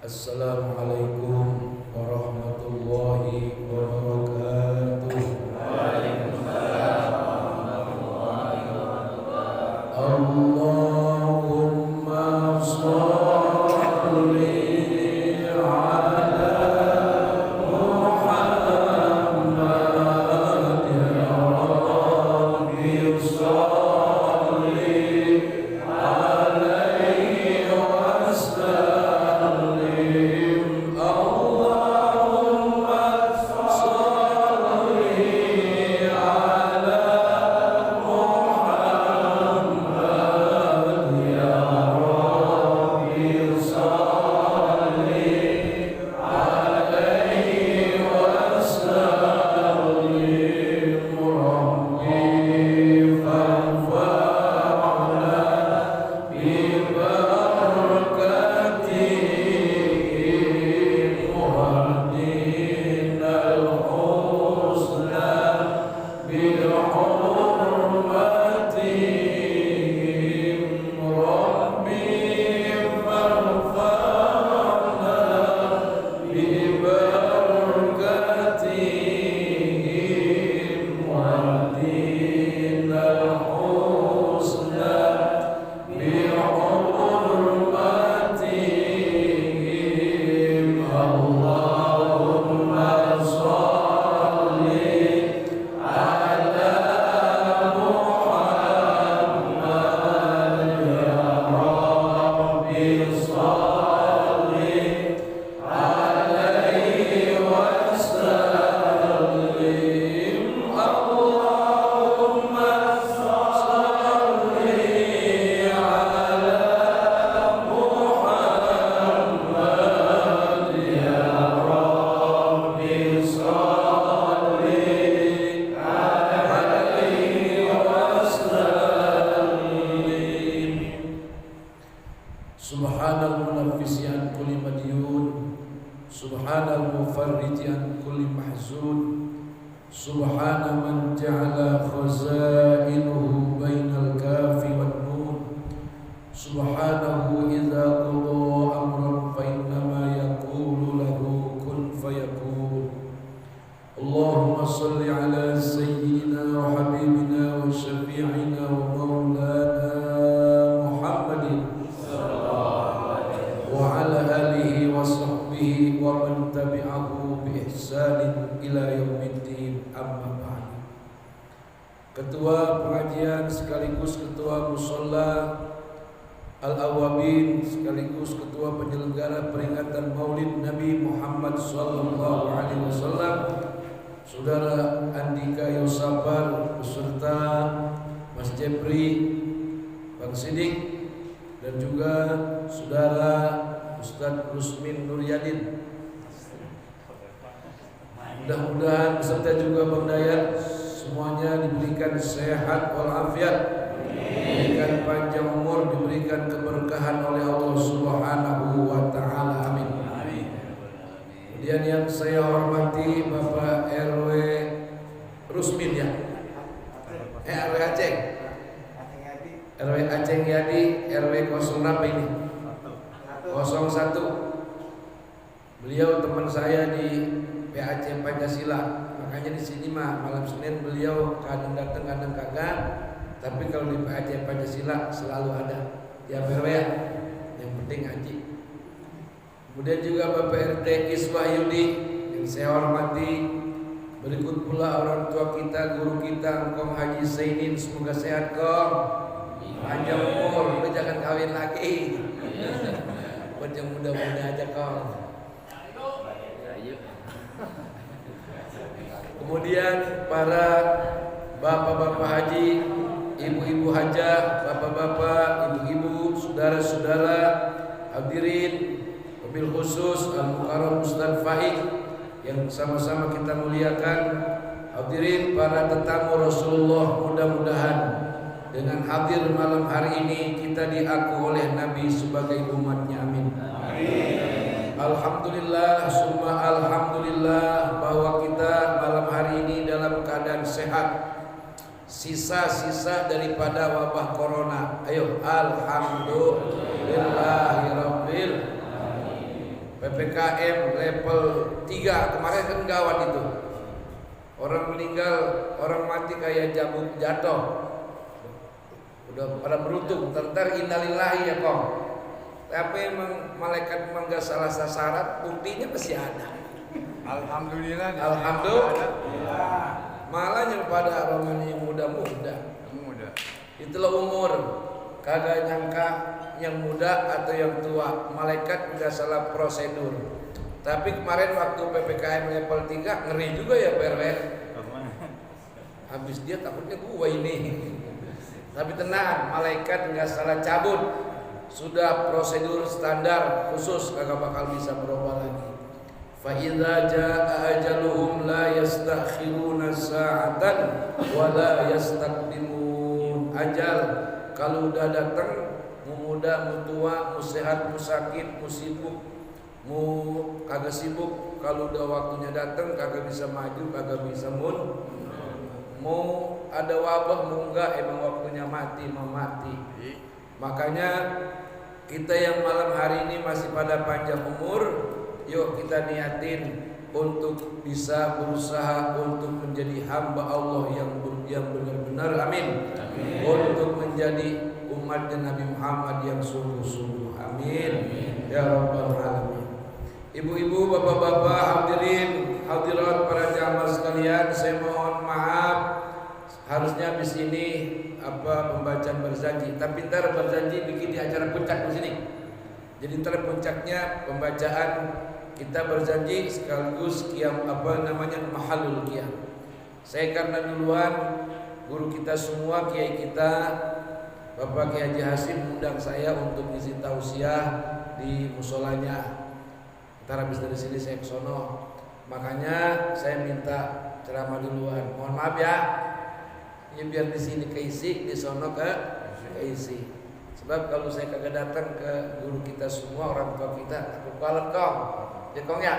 Assalamualaikum warahmatullahi wabarakatuh. Waalaikumsalam warahmatullahi wabarakatuh. Allahumma sholli ala Muhammad ya Rabbi sholli alaihi wasallim. Allahumma sholli ala Muhammad ya Rabbi sholli alaihi wasallim. Rabbi fanfa'na bibarakatihim wahdina al-husna bihurmatihim. Rabbi fanfa'na bibarakatihim wahdina al-husna bihurmatihim. Allahumma sholli ala Muhammad ya Rabbi sholli alaihi wasallim. Allahumma sholli ala Muhammad ya Rabbi sholli alaihi wasallim. Subhanal munaffisi an kulli madyun, subhanal mufarriji an kulli mahzun, subhana man ja'ala khazainuhu bainal kafi wan nun, subhanahu idza qada amran fa innama yaqulu lahu kun fayakun. Allahumma salli ala sayyidina wa habibina wa syafi'ina wa maulana Muhammadin wa ala alihi wa sahbihi wa man tabi'ahu bi ihsanin ila yaumiddin. Amma ba'd. Ketua pengajian sekaligus ketua musholla Al-Awwabin sekaligus ketua penyelenggara peringatan Maulid Nabi Muhammad sallallahu alaihi wasallam, Saudara Andika Yosabar beserta Mas Jepri, Bang Sidik, dan juga Saudara Ustadz Rusmin Nuryadin. Mudah-mudahan beserta juga Bang Dayat semuanya diberikan sehat walafiat, diberikan panjang umur, diberikan keberkahan oleh Allah Subhanahu wa taala. Amin. Kemudian yang saya hormati Bapak RW Rusmin ya. RW Aceh. RW Aceh Yadi, RW 0 berapa ini? 01. Beliau teman saya di PAC Pancasila. Makanya di sini mah malam Senin beliau kadang datang kadang kagak. Tapi kalau di PAC Pancasila selalu ada. Ya RW ya. Yang penting ngaji. Kemudian juga Bapak RT Iswahyudi yang saya hormati. Berikut pula orang tua kita, guru kita, Engkong Haji Zainin, semoga sehat Kong, panjang umur, udah jangan kawin lagi. Buat yang muda-muda aja Kong. Kemudian para bapak-bapak haji, ibu-ibu hajah, bapak-bapak, ibu-ibu, saudara-saudara, hadirin, wabil khusus Al-Mukarram Ustadz Faik yang sama-sama kita muliakan, hadirin para tetamu Rasulullah, mudah-mudahan dengan hadir malam hari ini kita diaku oleh Nabi sebagai umatnya. Amin. Alhamdulillah, summa alhamdulillah bahwa kita malam hari ini dalam keadaan sehat, sisa-sisa daripada wabah corona. Ayo, alhamdulillahirabbil alamin. PPKM level 3 kemarin kan gawat itu. Orang meninggal, orang mati kayak jamu jatuh. Udah pada beruntung, ternyata innalillahi ya kong. Tapi emang malaikat memang gak salah sasaran, buktinya masih ada. Alhamdulillah. Alhamdulillah. Malah yang pada roman yang muda-muda. Itulah umur. Kagak nyangka yang muda atau yang tua. Malaikat gak salah prosedur. Tapi kemarin waktu PPKM level 3 ngeri juga ya PRW. Habis dia takutnya gua ini. Tapi tenang, malaikat nggak salah cabut. Sudah prosedur standar khusus, kagak bakal bisa berubah lagi. Fa idza jaa ajaluhum la yastakhiruna sa'atan wa la yastaqdimun. Ajal kalau udah datang, mau muda, mau tua, mau sehat, mau sakit, mau sibuk, mau kagak sibuk, kalau udah waktunya datang kagak bisa maju, kagak bisa mau ada wabah mau enggak, emang waktunya mati mau mati. Makanya kita yang malam hari ini masih pada panjang umur, yuk kita niatin untuk bisa berusaha untuk menjadi hamba Allah yang benar-benar, amin. Untuk menjadi umat Nabi Muhammad yang sungguh-sungguh, amin. Ya Rabbal Alamin. Ibu-ibu, bapak-bapak, hadirin, hadirat, para jamaah sekalian, saya mohon maaf. Harusnya habis ini pembacaan berjanji, tapi ntar berjanji bikin di acara puncak di sini. Jadi ntar puncaknya pembacaan kita berjanji sekaligus qiyam mahalul qiyam. Saya karena duluan guru kita semua, kiai kita Bapak Kiai Haji Hasim undang saya untuk isi tausiah di musolanya. Ntar habis dari sini saya ke sono. Makanya saya minta ceramah duluan. Mohon maaf ya. Ya biar di sini keisi, di sono keisi. Sebab kalau saya kagak datang ke guru kita semua, orang tua kita, aku kalah kong. Ya kong ya.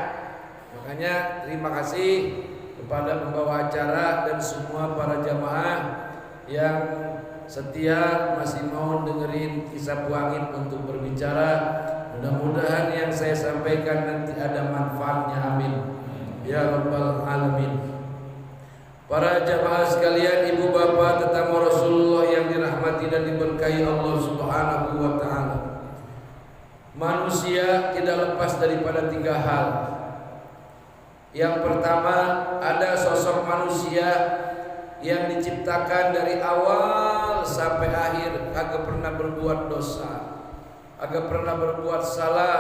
Makanya terima kasih kepada pembawa acara dan semua para jamaah yang setia masih mau dengerin kisah buangin untuk berbicara. Mudah-mudahan yang saya sampaikan nanti ada manfaatnya, amin. Ya Rabbal Alamin. Para jamaah sekalian, ibu bapak, tetamu Rasulullah yang dirahmati dan diberkahi Allah Subhanahu wa ta'ala. Manusia tidak lepas daripada 3 hal. Yang pertama, ada sosok manusia yang diciptakan dari awal sampai akhir kagak pernah berbuat dosa, kagak pernah berbuat salah,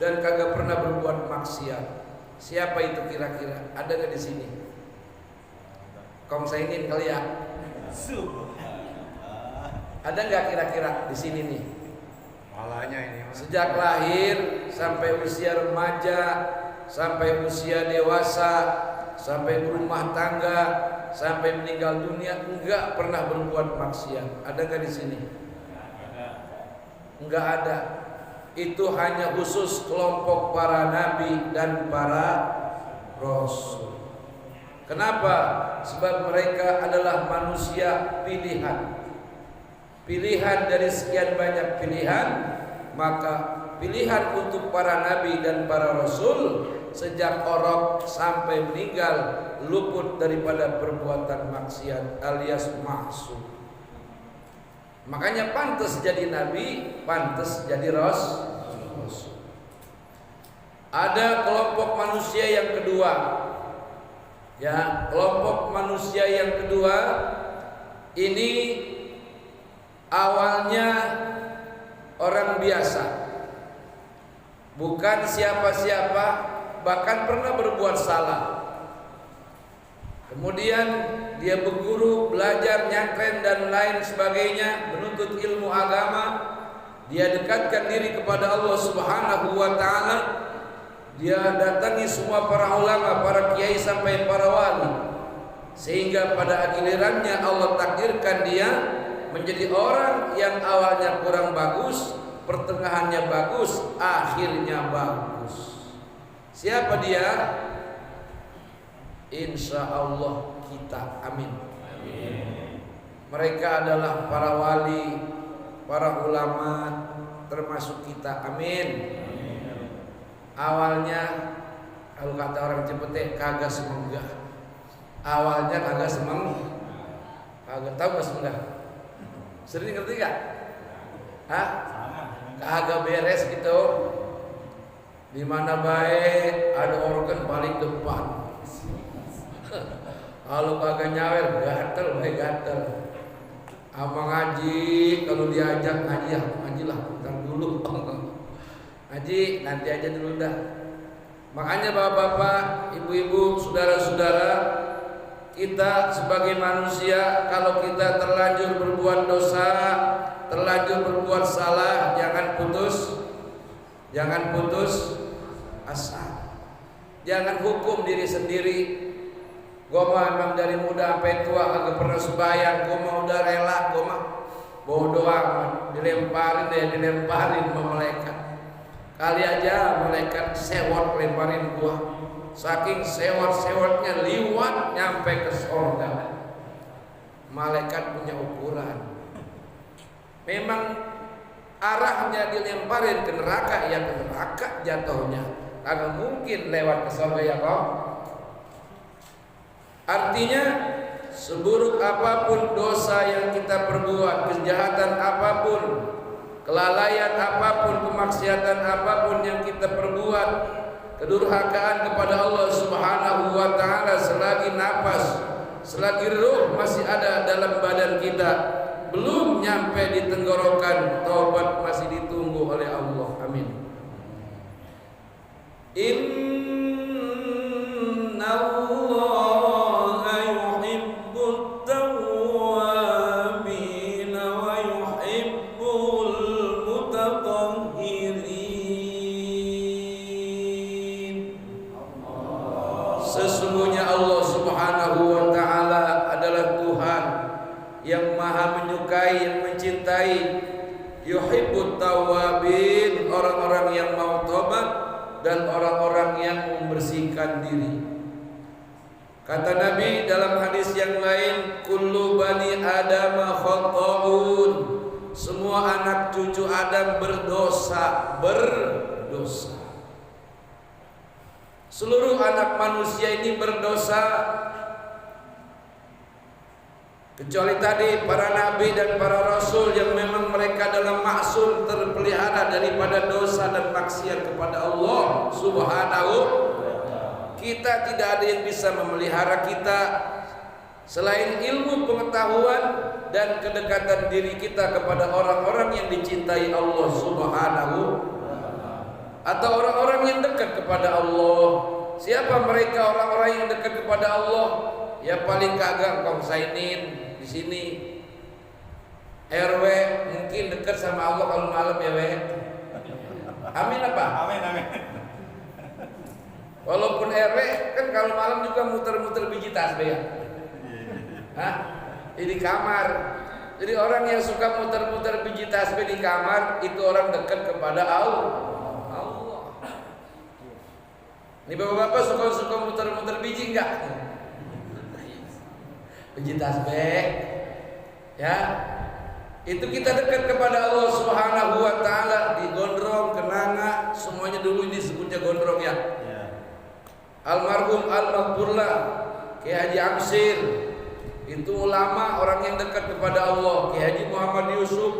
dan kagak pernah berbuat maksiat. Siapa itu kira-kira? Ada nggak di sini? Kong saingin kali ya. Ada nggak kira-kira di sini nih? Malahnya ini. Sejak lahir sampai usia remaja, sampai usia dewasa, sampai berumah tangga, sampai meninggal dunia enggak pernah berbuat maksiat. Ada nggak di sini? Enggak ada. Itu hanya khusus kelompok para nabi dan para rasul. Kenapa? Sebab mereka adalah manusia pilihan. Pilihan dari sekian banyak pilihan, maka pilihan untuk para nabi dan para rasul sejak orok sampai meninggal luput daripada perbuatan maksiat alias maksum. Makanya pantas jadi nabi, pantas jadi rasul. Ada kelompok manusia yang kedua. Ya, kelompok manusia yang kedua ini awalnya orang biasa, bukan siapa-siapa, bahkan pernah berbuat salah. Kemudian dia berguru, belajar, nyantren dan lain sebagainya, menuntut ilmu agama. Dia dekatkan diri kepada Allah Subhanahu wa ta'ala. Dia datangi semua para ulama, para kiai sampai para wali. Sehingga pada gilirannya Allah takdirkan dia menjadi orang yang awalnya kurang bagus, pertengahannya bagus, akhirnya bagus. Siapa dia? Insya Allah kita, amin. Mereka adalah para wali, para ulama, termasuk kita, amin. Awalnya kalau kata orang Cipete kagak semenggah. Awalnya kagak kagak tahu nggak semenggah? Sering ngerti gak? Hah? Kagak beres gitu. Di mana baik ada organ paling depan. Kalau kagak nyawer gatel baik gatel. Abang ngaji kalau diajak ngaji lah bentar dulu. Ngaji nanti aja dulu dah. Makanya bapak-bapak, ibu-ibu, saudara-saudara, kita sebagai manusia kalau kita terlanjur berbuat dosa, terlanjur berbuat salah, jangan putus asa. Jangan hukum diri sendiri. Gua mah emang dari muda sampai tua kagak pernah sembahyang, gua mah udah rela, gua mah bodoh amat, dilemparin sama malaikat. Kali aja malaikat sewot lemparin gua. Saking sewot-sewotnya liwat nyampe ke surga. Malaikat punya ukuran. Memang arahnya dilemparin ke neraka, ya ke neraka jatuhnya. Kagak mungkin lewat ke surga ya kok. Artinya seburuk apapun dosa yang kita perbuat, kejahatan apapun, kelalaian apapun, kemaksiatan apapun yang kita perbuat, kedurhakaan kepada Allah Subhanahu wa taala, selagi napas, selagi ruh masih ada dalam badan kita, belum nyampe di tenggorokan, taubat masih ditunggu oleh Allah. Amin. Inna Allah yuhibbut tawwabin wa yuhibbul mutatahhirin. Sesungguhnya Allah Subhanahu wa taala adalah Tuhan yang maha menyukai, yang mencintai. Yuhibbut tawwabin, orang-orang yang mau tobat, dan orang-orang yang membersihkan diri. Kata Nabi dalam hadis yang lain, kullu bani Adam khata'un, semua anak cucu Adam berdosa. Seluruh anak manusia ini berdosa, kecuali tadi para nabi dan para rasul yang memang mereka dalam maksum, terpelihara daripada dosa dan maksiat kepada Allah Subhanahu. Kita tidak ada yang bisa memelihara kita selain ilmu pengetahuan dan kedekatan diri kita kepada orang-orang yang dicintai Allah Subhanahu, atau orang-orang yang dekat kepada Allah. Siapa mereka orang-orang yang dekat kepada Allah? Ya paling kagak Kong Sainin di sini. RW mungkin dekat sama Allah kalau malam ya weh. Amin apa? Amin. Walaupun RW kan kalau malam juga muter-muter biji tasbih ya. Hah? Di kamar. Jadi orang yang suka muter-muter biji tasbih di kamar itu orang dekat kepada Allah. Ini bapak-bapak suka muter-muter biji enggak? Biji tasbih. Ya. Itu kita dekat kepada Allah Subhanahu wa taala, di gondrong, kenanga, semuanya dulu ini disebutnya gondrong ya. Almarhum al-maghfurlah Kiai Haji Amsir, itu ulama orang yang dekat kepada Allah. Kiai Haji Muhammad Yusuf,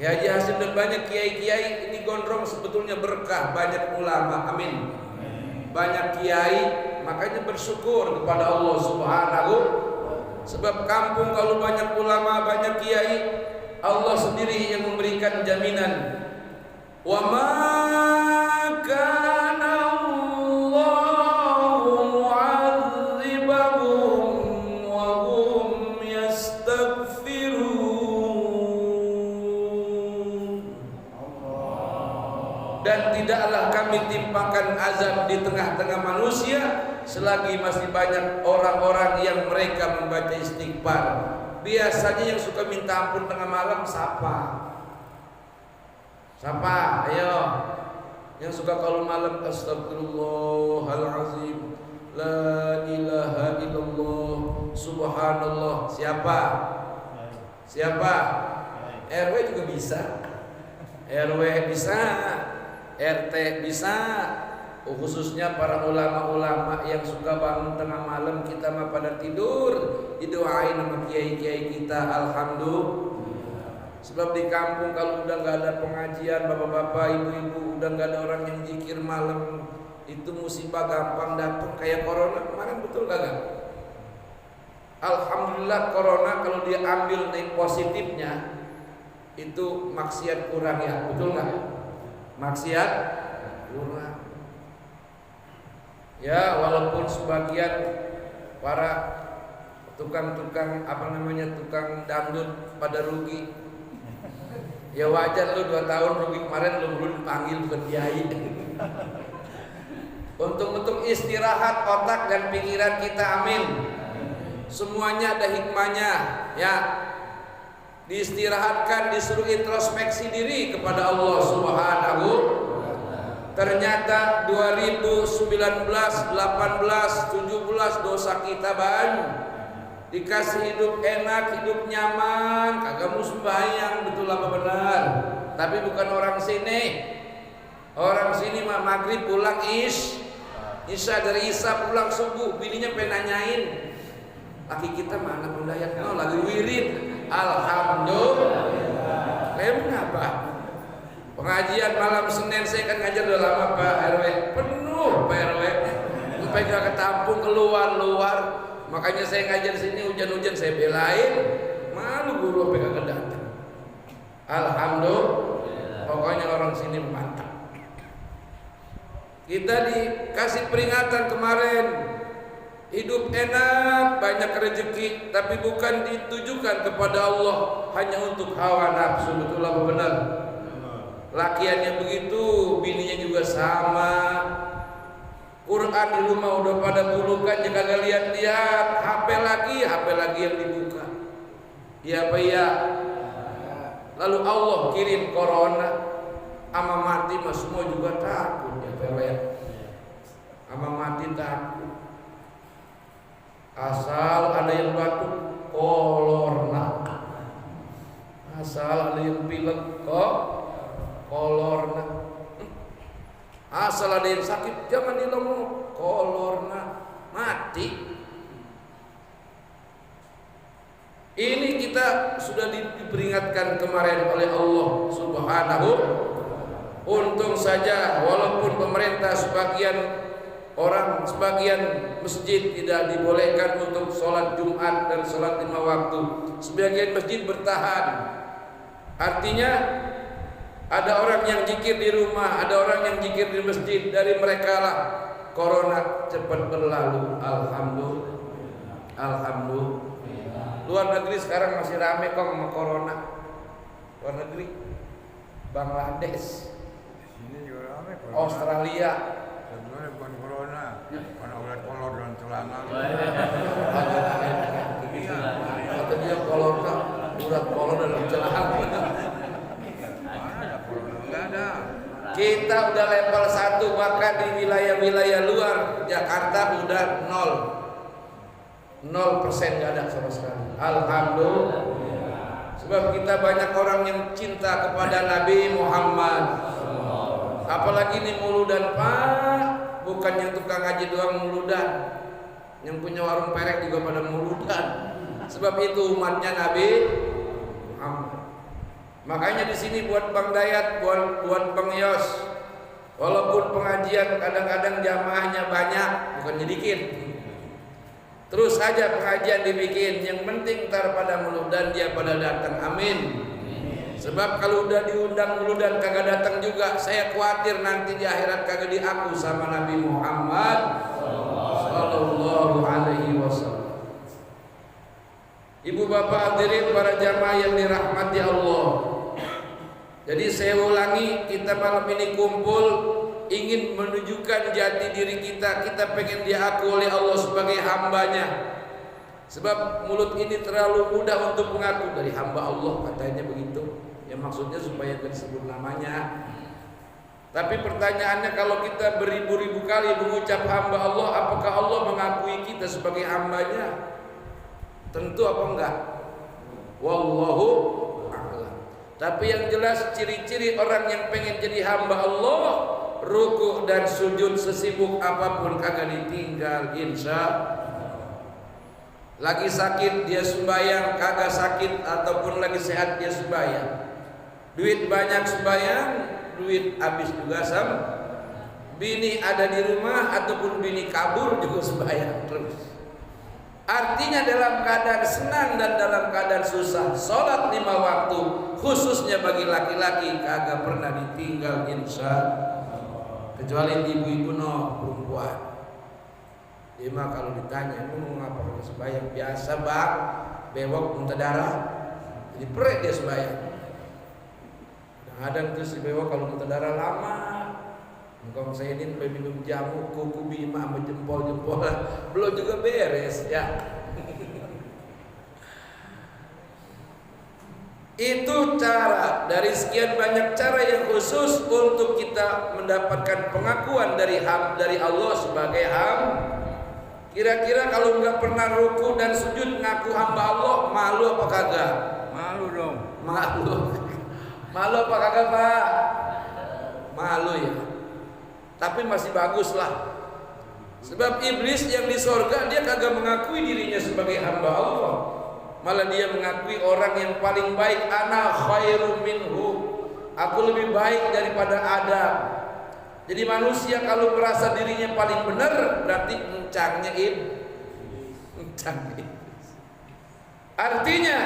Kiai Haji Hasim, dan banyak kiai-kiai. Ini gondrong sebetulnya berkah, banyak ulama. Amin. Banyak kiai, makanya bersyukur kepada Allah Subhanahu. Sebab kampung kalau banyak ulama, banyak kiai, Allah sendiri yang memberikan jaminan. Wa ma kana Allahu mu'adzibahum wa hum yastaghfirun. Dan tidaklah kami timpakan azab di tengah-tengah manusia selagi masih banyak orang-orang yang mereka membaca istighfar. Biasanya yang suka minta ampun tengah malam siapa? Ayo. Yang suka kalau malam astagfirullahalazim, la ilaha illallah, subhanallah. Siapa? RW juga bisa. RW bisa. RT bisa, khususnya para ulama-ulama yang suka bangun tengah malam, kita mah pada tidur, didoain sama kiai-kiai kita. Alhamdulillah. Sebab di kampung kalau udah nggak ada pengajian, bapak-bapak, ibu-ibu, udah nggak ada orang yang zikir malam, itu musibah gampang datang kayak corona kemarin, betul gak? Alhamdulillah corona kalau dia ambil nih positifnya itu maksiat kurang ya, betul nggak? Maksiat kurang. Ya walaupun sebagian para tukang-tukang tukang dangdut pada rugi. Ya wajar lu 2 tahun rugi, kemarin lu belum dipanggil bukan kiai. Untung-untung istirahat otak dan pikiran kita, amin. Semuanya ada hikmahnya, ya. Diistirahatkan, disuruh introspeksi diri kepada Allah Subhanahu. Ternyata 2019, 18, 17 dosa kita banyak. Dikasih hidup enak, hidup nyaman, kagak mau sembahyang, betul apa benar? Tapi bukan orang sini. Orang sini mah maghrib pulang Isya dari Isya pulang subuh, bininya penanyain. Laki kita mana pendayat? No, lagi wirid. Alhamdulillah. Kenapa? Pengajian malam Senin saya kan ngajar udah lama Pak RW, penuh Pak RW. Sampai gak ketampung keluar. Makanya saya ngajar sini hujan-hujan saya belain. Malu guru sampai gak datang. Alhamdulillah. Pokoknya orang sini mantap. Kita dikasih peringatan kemarin. Hidup enak, banyak rezeki, tapi bukan ditujukan kepada Allah, hanya untuk hawa nafsu, betul apa benar? Lakiannya begitu, bininya juga sama. Quran di rumah udah pada bulukan, jika kalian lihat-lihat, HP lagi yang dibuka. Iya apa ya? Lalu Allah kirim corona, ama mati mah semua juga takut ya, ama mati takut. Asal ada yang batuk, kolorna. Asal ada yang pilek, kolorna. Asal ada yang sakit, jangan dilongok, kolorna, mati. Ini kita sudah diperingatkan kemarin oleh Allah Subhanahu. Untung saja walaupun pemerintah sebagian masjid tidak dibolehkan untuk sholat Jumat dan sholat 5 waktu. Sebagian masjid bertahan. Artinya ada orang yang zikir di rumah, ada orang yang zikir di masjid. Dari mereka lah corona cepat berlalu. Alhamdulillah. Luar negeri sekarang masih rame kok sama corona. Luar negeri, Bangladesh, Sini juga rame corona. Australia. Sebenarnya bukan corona, karena ulat kolor dan celana. Kata dia corona, urat kolor dalam celana. Mana ada corona? Enggak ada. Kita udah level 1, bahkan di wilayah-wilayah luar Jakarta udah 0% nggak ada sama sekali. Alhamdulillah. Sebab kita banyak orang yang cinta kepada Nabi Muhammad. Apalagi nih muludan Pak, bukan yang tukang ngaji doang muludan, yang punya warung perek juga pada muludan. Sebab itu umatnya Nabi Muhammad. Makanya di sini buat Bang Dayat, buat Bang Yos, walaupun pengajian kadang-kadang jamaahnya banyak, bukan sedikit, terus saja pengajian dibikin. Yang penting ntar pada muludan dia pada datang, amin. Sebab kalau udah diundang dulu dan kagak datang juga, saya khawatir nanti di akhirat kagak diaku sama Nabi Muhammad sallallahu alaihi wasallam. Ibu bapak hadirin para jamaah yang dirahmati Allah. Jadi saya ulangi, kita malam ini kumpul ingin menunjukkan jati diri kita. Kita pengen diaku oleh Allah sebagai hambanya. Sebab mulut ini terlalu mudah untuk mengaku dari hamba Allah, katanya begitu. Ya maksudnya supaya disebut namanya. Tapi pertanyaannya, kalau kita beribu-ribu kali mengucap hamba Allah, apakah Allah mengakui kita sebagai hambanya? Tentu apa enggak? Wallahu a'lam. Tapi yang jelas ciri-ciri orang yang pengen jadi hamba Allah, ruku dan sujud sesibuk apapun kagak ditinggal, insya. Lagi sakit dia sembahyang, kagak sakit ataupun lagi sehat dia sembahyang. Duit banyak sembahyang, duit habis juga sam. Bini ada di rumah ataupun bini kabur juga sembahyang terus. Artinya dalam keadaan senang dan dalam keadaan susah, sholat 5 waktu khususnya bagi laki-laki kagak pernah ditinggal, insya. Kecuali ibu-ibu perempuan. Dia mah kalau ditanya, mau ngapa kagak sembahyang? Biasa bang, bewok muntah darah, jadi perek dia sembahyang. Kadang tuh si bewok kalau muntah darah lama. Engkau saya ini minum jamu kuku bima sama jempol-jempol belum juga beres ya. Itu cara dari sekian banyak cara yang khusus untuk kita mendapatkan pengakuan dari Allah sebagai Kira-kira kalau nggak pernah ruku dan sujud ngaku hamba Allah, malu apa kagak? Malu dong. Malu apa kagak Pak? Malu ya. Tapi masih bagus lah. Sebab iblis yang di sorga dia kagak mengakui dirinya sebagai hamba Allah, malah dia mengakui orang yang paling baik. Ana khairum minhu, aku lebih baik daripada Adam. Jadi manusia kalau merasa dirinya paling benar, berarti encangnya iblis. Artinya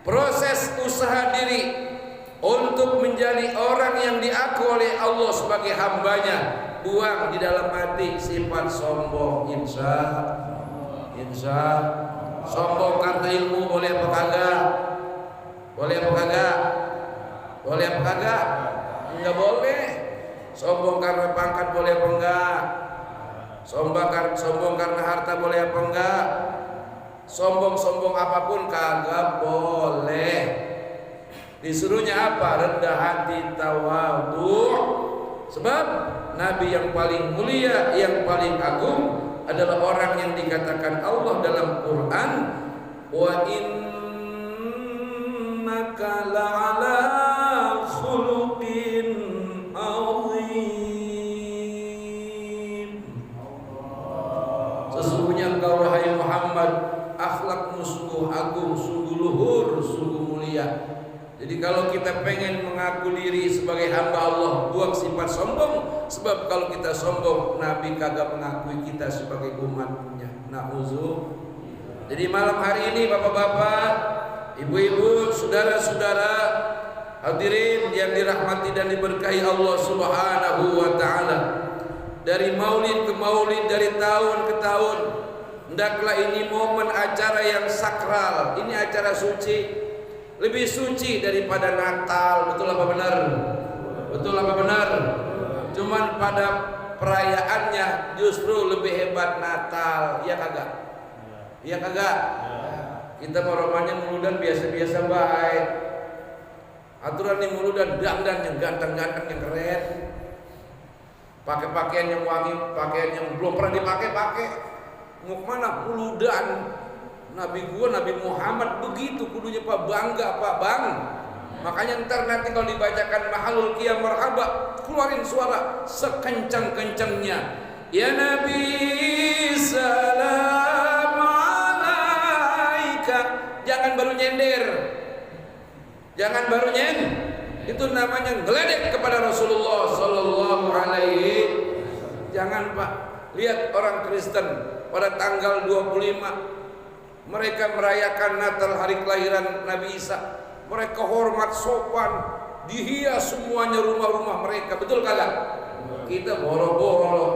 proses usaha diri untuk menjadi orang yang diaku oleh Allah sebagai hambanya, buang di dalam hati sifat sombong. Insya sombong karena ilmu boleh apa kagak? Boleh apa kagak? Boleh apa kagak? Enggak boleh. Sombong karena pangkat boleh apa enggak? Sombong karena harta boleh apa enggak? Sombong apapun kagak boleh. Disuruhnya apa? Rendah hati, tawadhu. Sebab Nabi yang paling mulia, yang paling agung adalah orang yang dikatakan Allah dalam Quran, wa innaka la'ala khuluqin azim. Sesungguhnya engkau wahai Muhammad, akhlakmu sungguh agung, sungguh luhur, sungguh mulia. Jadi kalau kita pengen mengaku diri sebagai hamba Allah, buang sifat sombong. Sebab kalau kita sombong, Nabi kagak mengakui kita sebagai umatnya. Na'udzu. Jadi malam hari ini bapak-bapak, ibu-ibu, saudara-saudara, hadirin yang dirahmati dan diberkahi Allah Subhanahu wa ta'ala, dari maulid ke maulid, dari tahun ke tahun, hendaklah ini momen acara yang sakral. Ini acara suci, lebih suci daripada Natal. Betul apa benar? Betul apa benar? Cuman pada perayaannya justru lebih hebat Natal. Iya kagak? Iya kagak? Kita mau romannya muludan biasa-biasa baik. Aturan nih muludan dandan yang ganteng-ganteng yang keren. Pakai pakaian yang wangi, pakaian yang belum pernah dipakai. Mau kemana? Muludan. Nabi Muhammad begitu kudunya Pak, bangga Pak Bang. Makanya ntar nanti kalau dibacakan mahalul qiyam marhaba, keluarin suara sekencang-kencangnya. Ya Nabi salam alaika. Jangan baru nyender. Jangan baru itu namanya ngeledek kepada Rasulullah sallallahu alaihi. Jangan Pak. Lihat orang Kristen pada tanggal 25 mereka merayakan Natal, hari kelahiran Nabi Isa. Mereka hormat, sopan, dihias semuanya rumah-rumah mereka. Betul kagak? Kita boro-boro.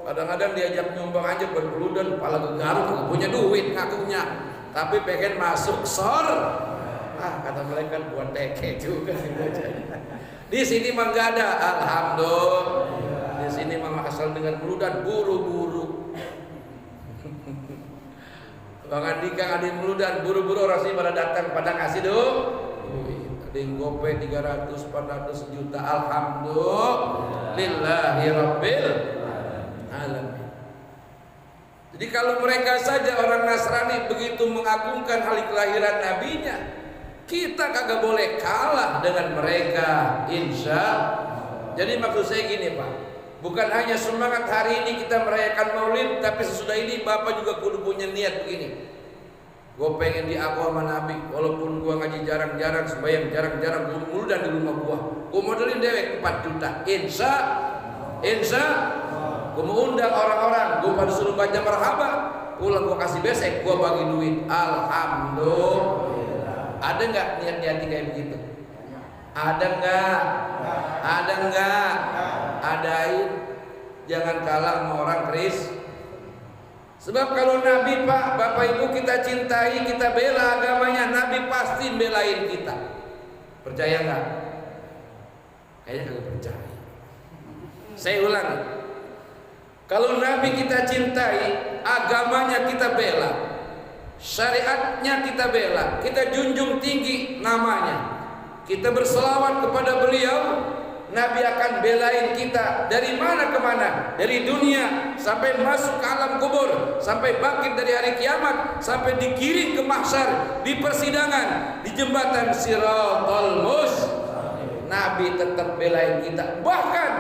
Kadang-kadang diajak nyumbang aja berpeludan, kepala gegaruk, nggak punya duit ngakunya. Tapi pengen masuk sor. Kata mereka buat teke juga. Di sini mah nggak ada. Alhamdulillah. Di sini mah asal dengan peludan buru-buru. Bang Andika ada yang meludan, buru-buru orang sini pada datang, pada kasih dong. Ada yang gope 300, 400 juta. Alhamdulillahi rabbil alamin. Jadi kalau mereka saja orang Nasrani begitu mengagungkan hari kelahiran nabinya, Kita kagak boleh kalah dengan mereka, insya. Jadi maksud saya gini Pak, bukan hanya semangat hari ini kita merayakan Maulid, tapi sesudah ini Bapak juga kudu punya niat begini. Gue pengen diaku sama Nabi, walaupun gue ngaji jarang-jarang, sembahyang jarang-jarang, gue mulu dan di rumah gue modalin dewek 4 juta, insya, gue mau undang orang-orang, gue pada suruh baca marhaba, pulang gue kasih besek, gue bagi duit, alhamdulillah. Ada nggak niat-niat kayak begitu? Ada nggak? Ada nggak? Adain, jangan kalah sama orang Kris. Sebab kalau Nabi Pak, Bapak Ibu kita cintai, kita bela agamanya, Nabi pasti belain kita. Percaya nggak? Kayaknya nggak percaya. Saya ulangi, kalau Nabi kita cintai, agamanya kita bela, syariatnya kita bela, kita junjung tinggi namanya, kita berselawat kepada beliau, Nabi akan belain kita dari mana ke mana, dari dunia sampai masuk ke alam kubur, sampai bangkit dari hari kiamat, sampai digiring ke mahsyar, di persidangan, di jembatan Siratal Mustaqim. Nabi tetap belain kita. Bahkan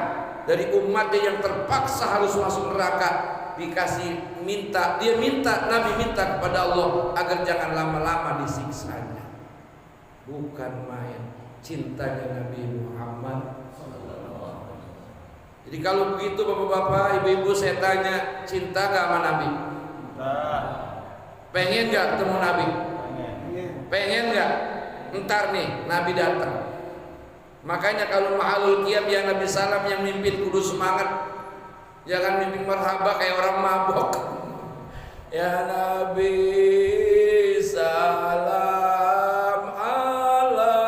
dari umatnya yang terpaksa harus masuk neraka, dikasih minta, dia minta, Nabi minta kepada Allah agar jangan lama-lama disiksanya. Bukan main cintanya Nabi Muhammad. Jadi kalau begitu bapak-bapak, ibu-ibu, saya tanya, cinta gak sama Nabi? Pengen gak ketemu Nabi? Pengen gak? Ntar nih Nabi datang. Makanya kalau ma'alul qiyam yang Nabi salam yang mimpin kudu semangat. Jangan mimpin marhaba kayak orang mabok. Ya Nabi salam alaika.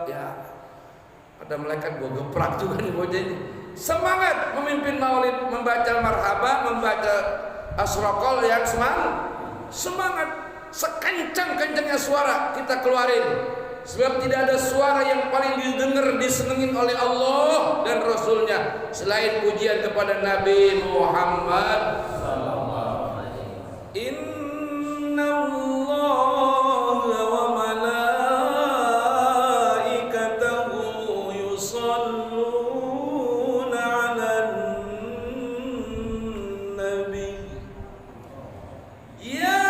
Ya, ada malaikat gua geprak juga nih bocah ini. Semangat memimpin maulid, membaca marhaba, membaca asraqal yang semangat. Sekencang-kencangnya suara kita keluarin. Sebab tidak ada suara yang paling didengar, disenengin oleh Allah dan Rasulnya selain pujian kepada Nabi Muhammad. Inna Allah wa malaikatahu yusalluna 'alan nabi. Ya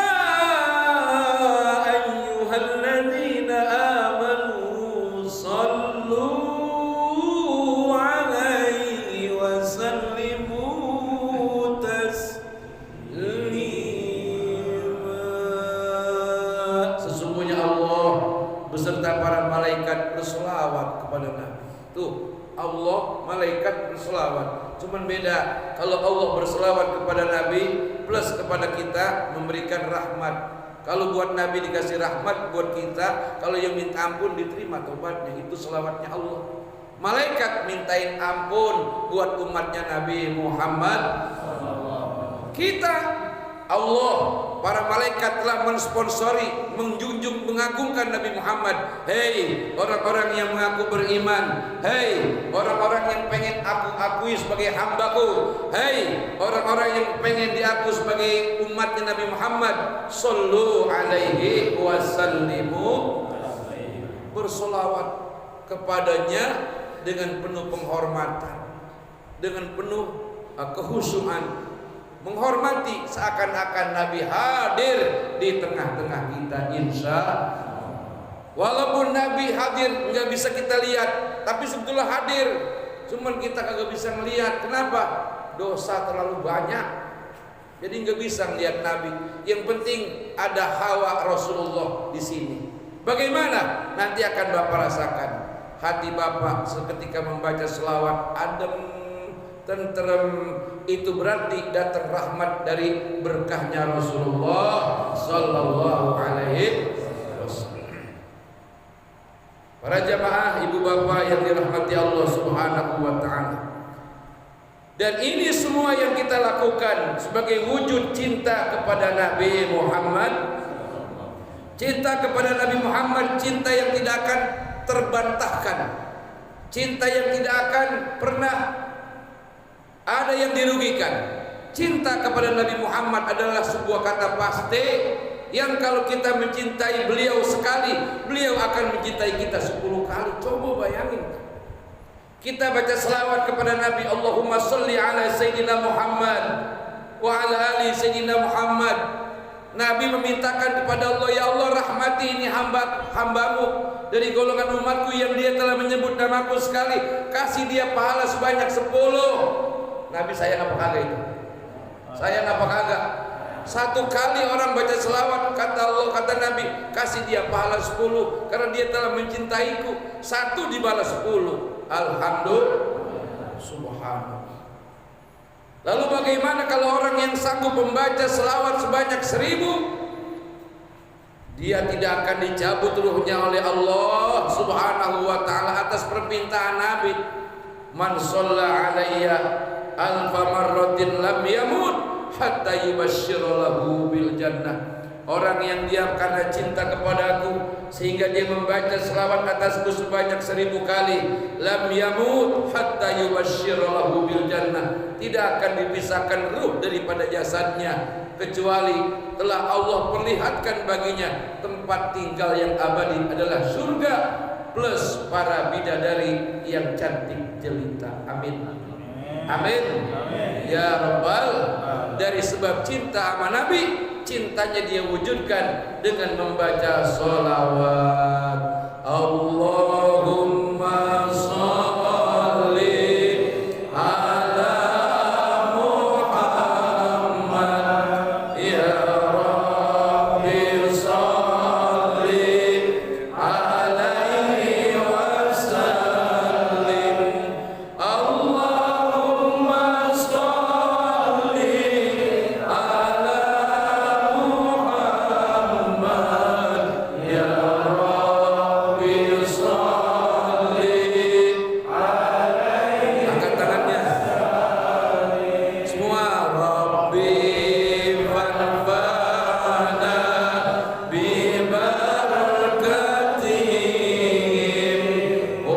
berselawat kepada Nabi. Tuh, Allah, malaikat berselawat. Cuman beda, kalau Allah berselawat kepada Nabi plus kepada kita memberikan rahmat. Kalau buat Nabi dikasih rahmat, buat kita kalau yang minta ampun diterima tobatnya, itu selawatnya Allah. Malaikat mintain ampun buat umatnya Nabi Muhammad. Kita, Allah, para malaikat telah mensponsori, menjunjung, mengagungkan Nabi Muhammad. Hei orang-orang yang mengaku beriman, hei orang-orang yang pengen aku akui sebagai hambaku, hei orang-orang yang pengen diaku sebagai umatnya Nabi Muhammad, sallu alaihi wasallimu, bersolawat kepadanya dengan penuh penghormatan, dengan penuh kehusuan, menghormati seakan-akan Nabi hadir di tengah-tengah kita, insya. Walaupun Nabi hadir nggak bisa kita lihat, tapi sebetulnya hadir, cuman kita kagak bisa melihat. Kenapa? Dosa terlalu banyak, jadi nggak bisa melihat Nabi. Yang penting ada hawa Rasulullah di sini. Bagaimana? Nanti akan Bapak rasakan. Hati Bapak seketika membaca selawat adem, tentrem, itu berarti datang rahmat dari berkahnya Rasulullah sallallahu alaihi wasallam. Para jamaah, ibu bapak yang dirahmati Allah Subhanahu wa taala. Dan ini semua yang kita lakukan sebagai wujud cinta kepada Nabi Muhammad. Cinta kepada Nabi Muhammad, cinta yang tidak akan terbantahkan, cinta yang tidak akan pernah ada yang dirugikan. Cinta kepada Nabi Muhammad adalah sebuah kata pasti yang kalau kita mencintai beliau sekali, beliau akan mencintai kita 10 kali. Coba bayangin. Kita baca selawat kepada Nabi, Allahumma sholli ala Sayyidina Muhammad wa ala ali Sayyidina Muhammad. Nabi memintakan kepada Allah, ya Allah rahmati ini hambamu dari golongan umatku yang dia telah menyebut namaku sekali, kasih dia pahala sebanyak 10. Nabi sayang apa kagak itu? Sayang apa kagak? 1 kali orang baca selawat, kata Allah, kata Nabi, kasih dia pahala 10 karena dia telah mencintaiku. 1 dibalas 10. Alhamdulillah. Subhanallah. Lalu bagaimana kalau orang yang sanggup membaca selawat sebanyak 1000, dia tidak akan dicabut ruhnya oleh Allah Subhanahu wa ta'ala atas permintaan Nabi. Man shalla alayya alfa marratin lam yamut hatta yubashshira lahu bil jannah. Orang yang dia karena cinta kepadaku sehingga dia membaca selawat atasku sebanyak 1000 kali, lam yamut hatta yubashshira lahu bil jannah, tidak akan dipisahkan ruh daripada jasadnya kecuali telah Allah perlihatkan baginya tempat tinggal yang abadi adalah surga plus para bidadari yang cantik jelita. Amin. Amin. Ya Rabbal, dari sebab cinta sama Nabi, cintanya dia wujudkan dengan membaca sholawat. Allahumma sholli ala Muhammad ya Rabbi sholli alaihi wasallim. Allahumma sholli ala Muhammad ya Rabbi sholli alaihi. Angkat tangannya semua. Rabbi fanfa'na bi barakatihim wa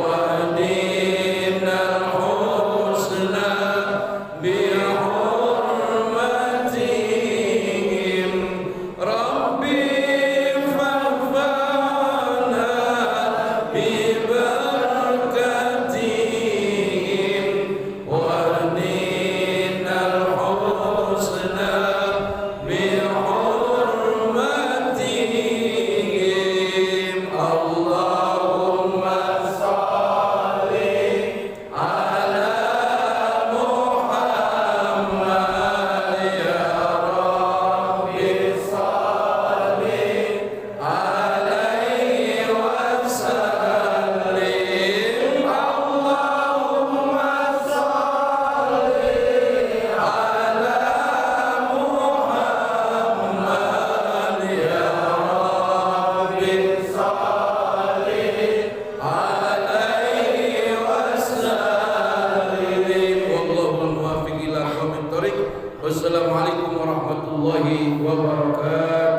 dinal husna bi hurmatihim. Rabbi fanfa'na bi barakatihim wa dinal husna bi hurmatihim. Allahumma sholli ala Muhammad ya Rabbi sholli alaihi wasallim. Allahumma sholli ala Muhammad ya Rabbi sholli alaihi wasallim. Wallahul muwaffiq ila aqwamit thoriq. Wassalamualaikum warahmatullahi wabarakatuh.